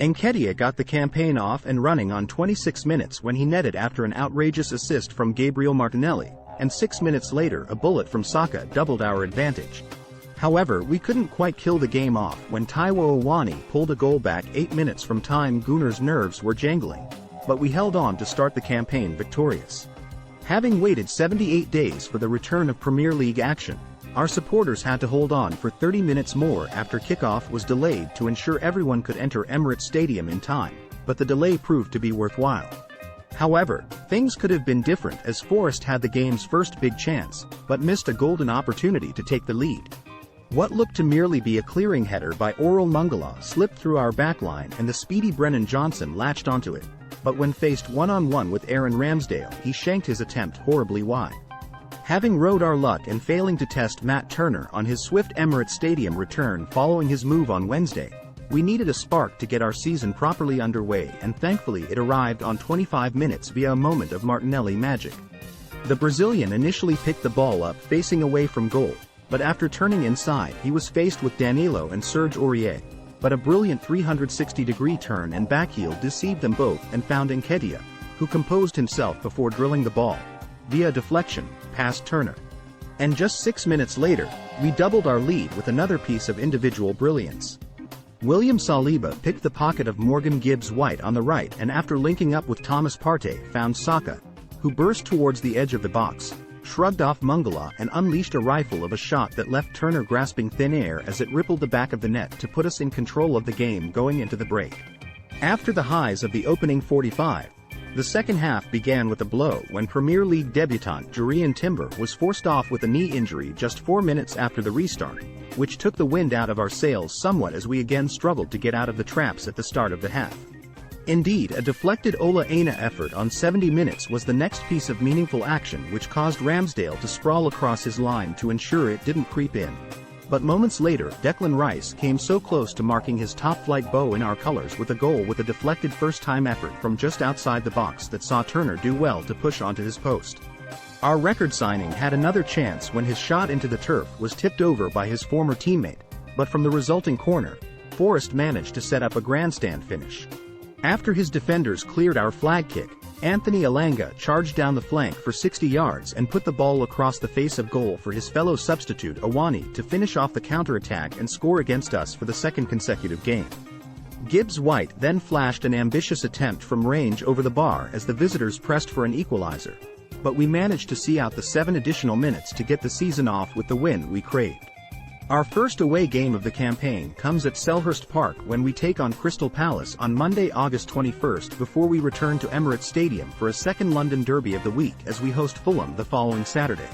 Nketiah got the campaign off and running on 26 minutes when he netted after an outrageous assist from Gabriel Martinelli, and 6 minutes later a bullet from Saka doubled our advantage. However, we couldn't quite kill the game off when Taiwo Awoniyi pulled a goal back 8 minutes from time. Gooners' nerves were jangling, but we held on to start the campaign victorious. Having waited 78 days for the return of Premier League action, our supporters had to hold on for 30 minutes more after kickoff was delayed to ensure everyone could enter Emirates Stadium in time, but the delay proved to be worthwhile. However, things could have been different as Forest had the game's first big chance, but missed a golden opportunity to take the lead. What looked to merely be a clearing header by Orel Mangala slipped through our backline and the speedy Brennan Johnson latched onto it, but when faced one-on-one with Aaron Ramsdale, he shanked his attempt horribly wide. Having rode our luck and failing to test Matt Turner on his swift Emirates Stadium return following his move on Wednesday, we needed a spark to get our season properly underway, and thankfully it arrived on 25 minutes via a moment of Martinelli magic. The Brazilian initially picked the ball up facing away from goal, but after turning inside he was faced with Danilo and Serge Aurier, but a brilliant 360-degree turn and backheel deceived them both and found Nketiah, who composed himself before drilling the ball, via deflection, past Turner. And just 6 minutes later, we doubled our lead with another piece of individual brilliance. William Saliba picked the pocket of Morgan Gibbs-White on the right and after linking up with Thomas Partey found Saka, who burst towards the edge of the box, shrugged off Mangala and unleashed a rifle of a shot that left Turner grasping thin air as it rippled the back of the net to put us in control of the game going into the break. After the highs of the opening 45, the second half began with a blow when Premier League debutant Jurrien Timber was forced off with a knee injury just 4 minutes after the restart, which took the wind out of our sails somewhat as we again struggled to get out of the traps at the start of the half. Indeed, a deflected Ola Aina effort on 70 minutes was the next piece of meaningful action which caused Ramsdale to sprawl across his line to ensure it didn't creep in. But moments later, Declan Rice came so close to marking his top-flight bow in our colors with a goal with a deflected first-time effort from just outside the box that saw Turner do well to push onto his post. Our record signing had another chance when his shot into the turf was tipped over by his former teammate, but from the resulting corner, Forest managed to set up a grandstand finish. After his defenders cleared our flag kick, Anthony Elanga charged down the flank for 60 yards and put the ball across the face of goal for his fellow substitute Awoniyi to finish off the counter-attack and score against us for the second consecutive game. Gibbs-White then flashed an ambitious attempt from range over the bar as the visitors pressed for an equalizer, but we managed to see out the 7 additional minutes to get the season off with the win we craved. Our first away game of the campaign comes at Selhurst Park when we take on Crystal Palace on Monday, August 21st before we return to Emirates Stadium for a second London derby of the week as we host Fulham the following Saturday.